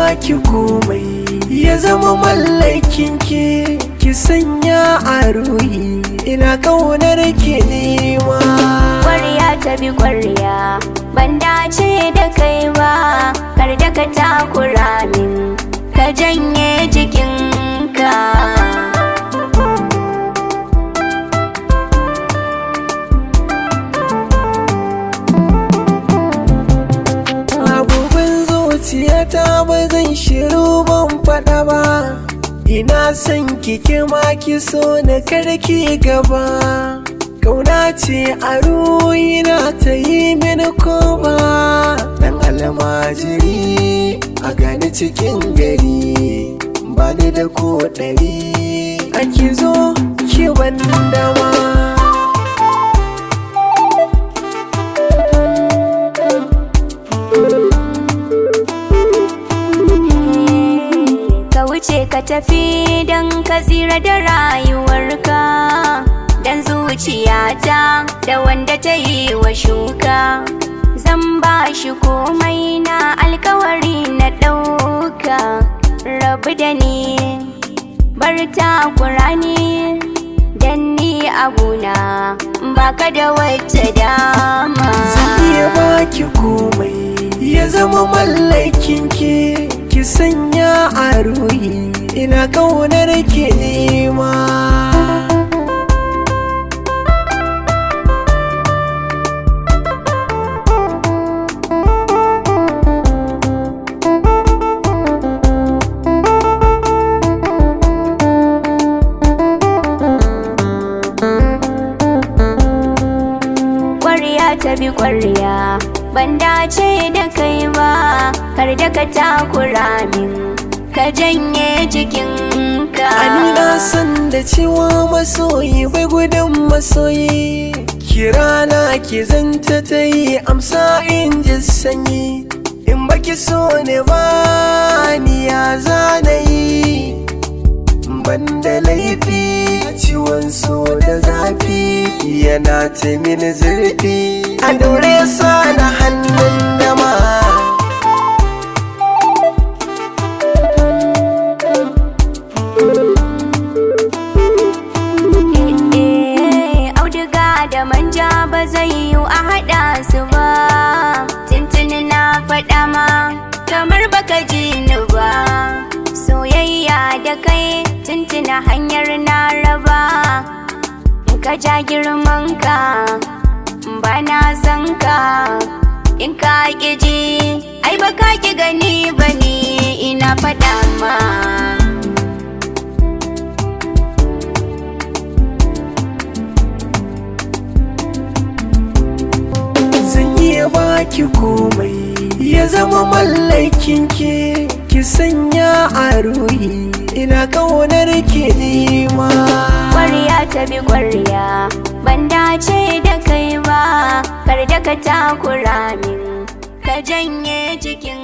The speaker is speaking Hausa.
baki komai ya zama mallakin ki sanya a ruhi ina kaunar ki nema. Ƙwarya ta bi ƙwarya ban dace da kai ba, kar da ka takura min ka janye jikinka. Zuciyata ba zan shiru ban faɗa ba, ina son kike ma ki so na karki gaba. Kauna ce a ruhina ta yi mini koba, dan almajiri a gani cikin gari ba ni da ko ɗari. A ki zo ki ban dama. Wuce ka tafi don ka tsira da rayuwarka, dan zuciyata da wanda ta yi wa shuka zan ba shi komai na alkawari na ɗauka. Rabu da ni bar takura ni dan ni abuna baka da wata dama. Zan iya baki komai ya zama mallakin ki sanya a ruhi ina kaunar ki nema. Ƙwarya ta bi ƙwarya ban dace da kai ba, kar da ka takura min ka janye jikinka. Ani na san da cewa masoyi bai gudun masoyi, kirana ki zanta ta yi amsa in ji sanyi. In baki so ne ba ni ya zanayi, ban da laifi ciwon so da zafi yana ta mini zurfi. A daure sa na hannun dama. Auduga da manja ba zai yi a haɗa su ba, tuntuni na faɗa ma kamar baka ji ni ba. Soyayya da kai tuntuna hanyar na raba, ka ja girman ka ba na san ka. In ka ƙi ji ai ba ka ƙi gani ba ni ina faɗa ma. Zan iya baki komai ya zama mallakin ki sanya a ruhi ina kaunar ki nema. Ƙwarya ta bi ƙwarya ban dace da kai ba, kar da ka takura min ka janye jikin